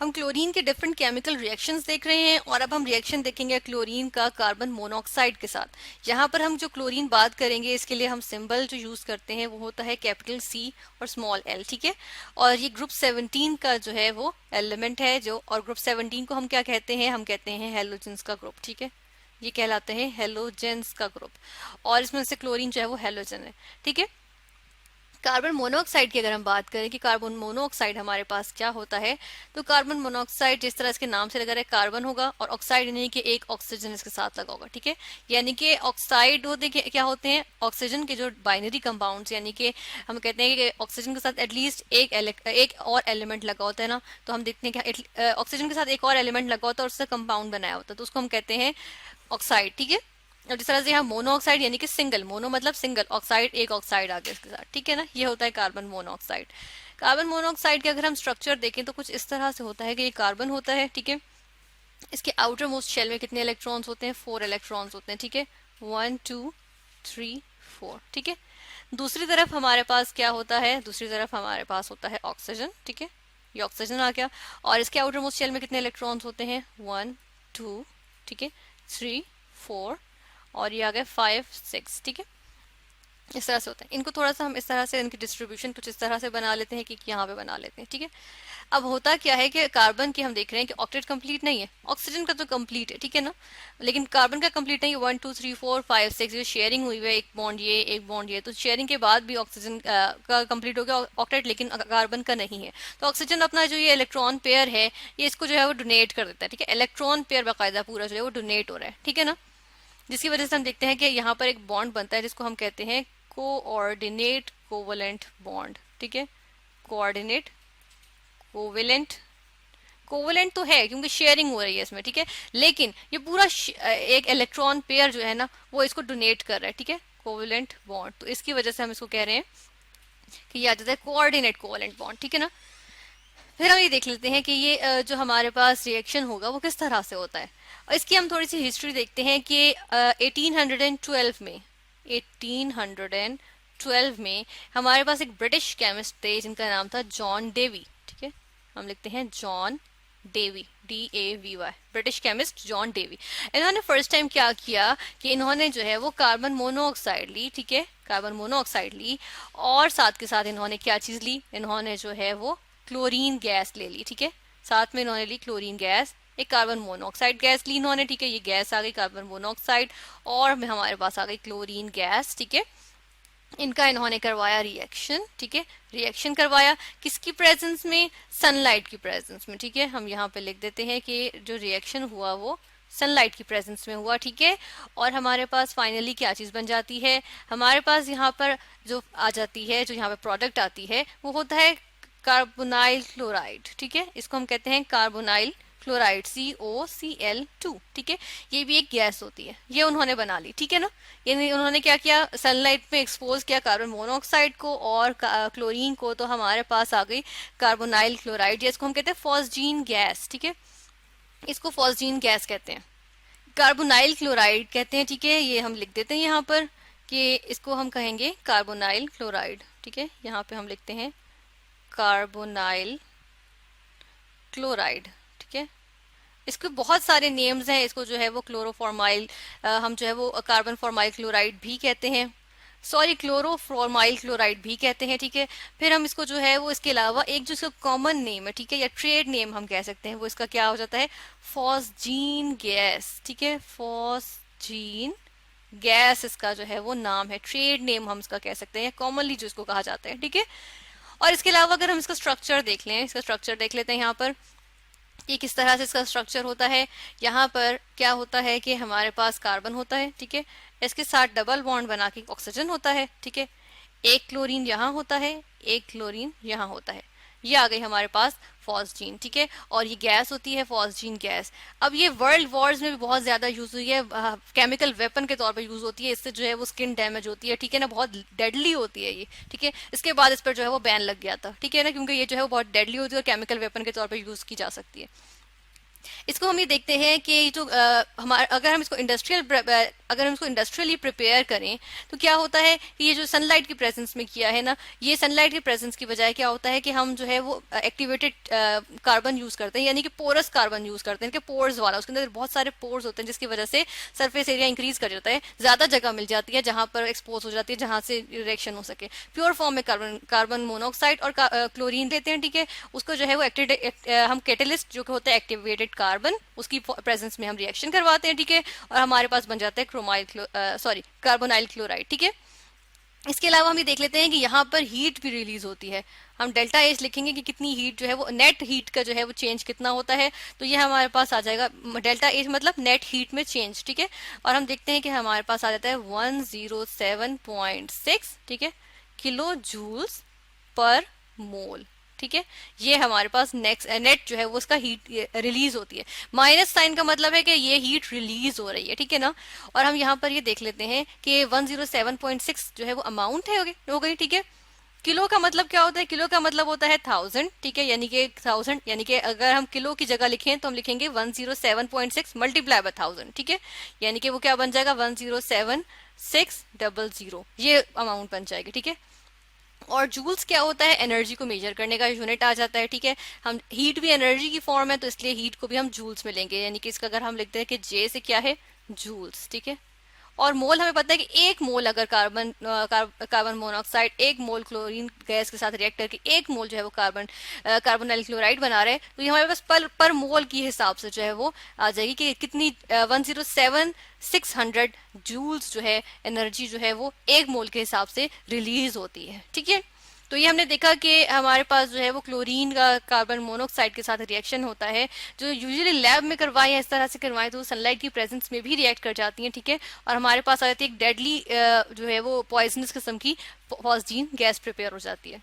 हम क्लोरीन के different chemical reactions देख रहे हैं और अब हम रिएक्शन देखेंगे क्लोरीन का कार्बन मोनोऑक्साइड के साथ। यहाँ पर हम जो क्लोरीन बात करेंगे इसके लिए हम सिंबल जो यूज करते हैं वो होता है कैपिटल सी और स्मॉल एल, ठीक है। और ये ग्रुप 17 का जो है वो एलिमेंट है जो, और ग्रुप 17 को हम क्या कहते हैं, हम कहते हैं हेलोजेंस का ग्रुप, ठीक है। ये कहलाते हैं हेलोजेंस का ग्रुप, और इसमें से क्लोरीन जो है वो हेलोजन है, ठीक है। कार्बन मोनोऑक्साइड की अगर हम बात करें कि कार्बन मोनोऑक्साइड हमारे पास क्या होता है, तो कार्बन मोनोऑक्साइड जिस तरह इसके नाम से लगा रहा है कार्बन होगा और ऑक्साइड यानी कि एक ऑक्सीजन इसके साथ लगा होगा, ठीक है। यानी कि ऑक्साइड होते क्या होते हैं, ऑक्सीजन के जो बाइनरी कंपाउंड्स, यानी कि हम कहते हैं कि ऑक्सीजन के साथ एटलीस्ट एक और एलिमेंट लगा होता है ना, तो हम देखते हैं कि ऑक्सीजन के साथ एक और एलिमेंट लगा होता है और उससे कंपाउंड बनाया होता है, तो उसको हम कहते हैं ऑक्साइड, ठीक है। और जिस तरह से यहाँ मोनोऑक्साइड यानी कि सिंगल, मोनो मतलब सिंगल, ऑक्साइड एक ऑक्साइड आ गया इसके साथ, ठीक है ना, ये होता है कार्बन मोनोऑक्साइड। कार्बन मोनोऑक्साइड के अगर हम स्ट्रक्चर देखें तो कुछ इस तरह से होता है कि ये कार्बन होता है, ठीक है। इसके आउटर मोस्ट शेल में कितने इलेक्ट्रॉन्स होते हैं, 4 इलेक्ट्रॉन्स होते हैं, ठीक है, 1 2 3 4, ठीक है। दूसरी तरफ हमारे पास क्या होता है, दूसरी तरफ हमारे पास होता है ऑक्सीजन, ठीक है, ये ऑक्सीजन आ गया। और इसके आउटर मोस्ट शेल में कितने इलेक्ट्रॉन्स होते हैं, 1 2, ठीक है, 3 4, और ये आ गए 5 6, ठीक है। इस तरह से होता है। इनको थोड़ा सा हम इस तरह से इनकी डिस्ट्रीब्यूशन कुछ इस तरह से बना लेते हैं कि यहाँ पे बना लेते हैं, ठीक है। अब होता क्या है कि कार्बन की हम देख रहे हैं कि ऑक्टेट कंप्लीट नहीं है, ऑक्सीजन का तो कंप्लीट है, ठीक है ना, लेकिन कार्बन का कंप्लीट नहीं है। 1 2 3 4 5 6 ये शेयरिंग हुई है, एक बॉन्ड ये एक बॉन्ड ये, तो शेयरिंग के बाद भी ऑक्सीजन का कंप्लीट हो गया ऑक्टेट, लेकिन कार्बन का नहीं है। तो ऑक्सीजन अपना जो ये इलेक्ट्रॉन पेयर है ये इसको जो है वो डोनेट कर देता है, ठीक है। इलेक्ट्रॉन पेयर बाकायदा पूरा जो है वो डोनेट हो रहा है, ठीक है ना, जिसकी वजह से हम देखते हैं कि यहाँ पर एक बॉन्ड बनता है जिसको हम कहते हैं कोऑर्डिनेट कोवलेंट बॉन्ड, ठीक है। कोऑर्डिनेट कोवलेंट, कोवलेंट तो है क्योंकि शेयरिंग हो रही है इसमें, ठीक है, लेकिन ये पूरा एक इलेक्ट्रॉन पेयर जो है ना वो इसको डोनेट कर रहा है, ठीक है, कोवलेंट बॉन्ड। तो इसकी वजह से हम इसको कह रहे हैं कि ये आ जाता है कोऑर्डिनेट कोवलेंट बॉन्ड, ठीक है ना। फिर हम ये देख लेते हैं कि ये जो हमारे पास रिएक्शन होगा वो किस तरह से होता है, और इसकी हम थोड़ी सी हिस्ट्री देखते हैं कि 1812 में 1812 में हमारे पास एक ब्रिटिश केमिस्ट थे जिनका नाम था जॉन डेवी, ठीक है, हम लिखते हैं John Dewey, DAVY, British chemist John Dewey. इन्होंने फर्स्ट टाइम क्या किया कि इन्होंने जो है वो कार्बन मोनोऑक्साइड ली, ठीक है, कार्बन मोनोऑक्साइड ली, और साथ के साथ इन्होंने क्या चीज ली, इन्होंने जो है वो क्लोरीन गैस ले ली, ठीक है, साथ में इन्होंने ली क्लोरीन गैस, एक कार्बन मोनोऑक्साइड गैस ली इन्होंने, ठीक है, ये गैस आ गई कार्बन मोनोऑक्साइड, और हमारे पास आ गई क्लोरीन गैस, ठीक है। इनका इन्होंने करवाया रिएक्शन, ठीक है, रिएक्शन करवाया किसकी प्रेजेंस में, सनलाइट की प्रेजेंस में, ठीक है। हम यहाँ पे लिख देते हैं कि जो रिएक्शन हुआ वो सनलाइट की प्रेजेंस में हुआ, ठीक है। और हमारे पास फाइनली क्या चीज बन जाती है, हमारे पास यहाँ पर जो आ जाती है, जो यहाँ पे प्रोडक्ट आती है वो होता है कार्बोनाइल क्लोराइड, ठीक है, इसको हम कहते हैं कार्बोनाइल क्लोराइड, COCl2, ठीक है। ये भी एक गैस होती है, ये उन्होंने बना ली, ठीक है ना। यानी उन्होंने क्या किया, सनलाइट में एक्सपोज किया कार्बन मोनोऑक्साइड को और क्लोरीन को, तो हमारे पास आ गई कार्बोनाइल क्लोराइड, जिसको हम कहते हैं फॉस्जीन गैस, ठीक है, इसको फॉस्जीन गैस कहते हैं, कार्बोनाइल क्लोराइड कहते हैं, ठीक है। ये हम लिख देते हैं यहाँ पर कि इसको हम कहेंगे कार्बोनाइल क्लोराइड, ठीक है, यहाँ पे हम लिखते हैं कार्बोनाइल क्लोराइड, ठीक है। इसके बहुत सारे नेम्स हैं, इसको जो है वो क्लोरोफॉर्माइल, हम जो है वो कार्बन फॉर्माइल क्लोराइड भी कहते हैं, सॉरी क्लोरोफॉर्माइल क्लोराइड भी कहते हैं, ठीक है। फिर हम इसको जो है वो इसके अलावा एक जो इसका कॉमन नेम है, ठीक है, या ट्रेड नेम हम कह सकते हैं, वो इसका क्या हो जाता है, फॉस्जीन गैस, ठीक है, फॉस्जीन गैस इसका जो है वो नाम है, ट्रेड नेम हम इसका कह सकते हैं, कॉमनली जो इसको कहा जाता है, ठीक है। और इसके अलावा अगर हम इसका स्ट्रक्चर देख लें, इसका स्ट्रक्चर देख लेते हैं यहाँ पर कि किस तरह से इसका स्ट्रक्चर होता है। यहाँ पर क्या होता है कि हमारे पास कार्बन होता है, ठीक है, इसके साथ डबल बॉन्ड बना के ऑक्सीजन होता है, ठीक है, एक क्लोरीन यहाँ होता है, एक क्लोरीन यहाँ होता है, ये आ गई हमारे पास फॉस्जीन, ठीक है, और ये गैस होती है फॉस्जीन गैस। अब ये वर्ल्ड वॉर्स में भी बहुत ज्यादा यूज हुई है, केमिकल वेपन के तौर पर यूज होती है, इससे जो है वो स्किन डैमेज होती है, ठीक है ना, बहुत डेडली होती है ये, ठीक है। इसके बाद इस पर जो है वो बैन लग गया था, ठीक है ना, क्योंकि ये जो है वो बहुत डेडली होती है और केमिकल वेपन के तौर पर यूज की जा सकती है। इसको हम ये देखते हैं कि जो हमारे, अगर हम इसको इंडस्ट्रियल अगर हम इसको इंडस्ट्रियली प्रिपेयर करें तो क्या होता है कि ये जो सनलाइट की प्रेजेंस में किया है ना, ये सनलाइट की प्रेजेंस की बजाय क्या होता है कि हम जो है वो एक्टिवेटेड कार्बन यूज करते हैं, यानी कि पोरस कार्बन यूज करते हैं, कि पोर्स वाला, उसके अंदर बहुत सारे पोर्स होते हैं जिसकी वजह से सरफेस एरिया इंक्रीज कर जाता है, ज्यादा जगह मिल जाती है जहां पर एक्सपोज हो जाती है, जहां से रिएक्शन हो सके। प्योर फॉर्म में कार्बन मोनोऑक्साइड और क्लोरीन लेते हैं, ठीक है, उसको जो है वो हम कैटेलिस्ट जो होता है एक्टिवेटेड कार्बन, उसकी प्रेजेंस में हम रिएक्शन करवाते हैं, ठीक है, और हमारे पास बन जाता है कार्बोनाइल क्लोराइड, ठीक है। इसके अलावा हम ये देख लेते हैं कि यहाँ पर हीट भी रिलीज होती है। हम डेल्टा एच लिखेंगे कि कितनी हीट जो है वो नेट हीट का जो है वो चेंज कितना होता है, तो ये हमारे पास आ जाएगा डेल्टा एच मतलब नेट हीट में चेंज, ठीक है। और हम देखते हैं कि हमारे पास आ जाता है 107.6, ठीक है, किलो जूल्स पर मोल, ठीक है। ये हमारे पास नेट जो है वो उसका हीट रिलीज होती है। माइनस साइन का मतलब है कि ये हीट रिलीज हो रही है, ठीक है ना। और हम यहाँ पर ये देख लेते हैं कि 107.6 जो है वो अमाउंट है, हो गई, ठीक है। किलो का मतलब क्या होता है, किलो का मतलब होता है 1000, ठीक है, यानी कि 1000, यानी कि अगर हम किलो की जगह लिखें तो हम लिखेंगे 107.6 मल्टीप्लाई बाय 1000, ठीक है, यानी कि वो क्या बन जाएगा 107,600, ये अमाउंट बन जाएगी, ठीक है। और जूल्स क्या होता है, एनर्जी को मेजर करने का यूनिट आ जाता है, ठीक है। हम हीट भी एनर्जी की फॉर्म है तो इसलिए हीट को भी हम जूल्स में लेंगे, यानी कि इसका अगर हम लिखते हैं कि जे से क्या है जूल्स, ठीक है। और मोल हमें पता है कि एक मोल अगर कार्बन मोनोऑक्साइड एक मोल क्लोरीन गैस के साथ रिएक्ट करके एक मोल जो है वो कार्बोनाइल क्लोराइड बना रहे हैं, तो ये हमारे पास पर मोल की हिसाब से जो है वो आ जाएगी कि कितनी 107,600 जूल्स जो है एनर्जी जो है वो एक मोल के हिसाब से रिलीज होती है, ठीक है। तो ये हमने देखा कि हमारे पास जो है वो क्लोरीन का कार्बन मोनोऑक्साइड के साथ रिएक्शन होता है, जो यूजुअली लैब में करवाए या इस तरह से करवाए तो सनलाइट की प्रेजेंस में भी रिएक्ट कर जाती हैं, ठीक है। और हमारे पास आ जाती है एक डेडली जो है वो पॉइजनस किस्म की फॉस्जीन गैस प्रिपेयर हो जाती है।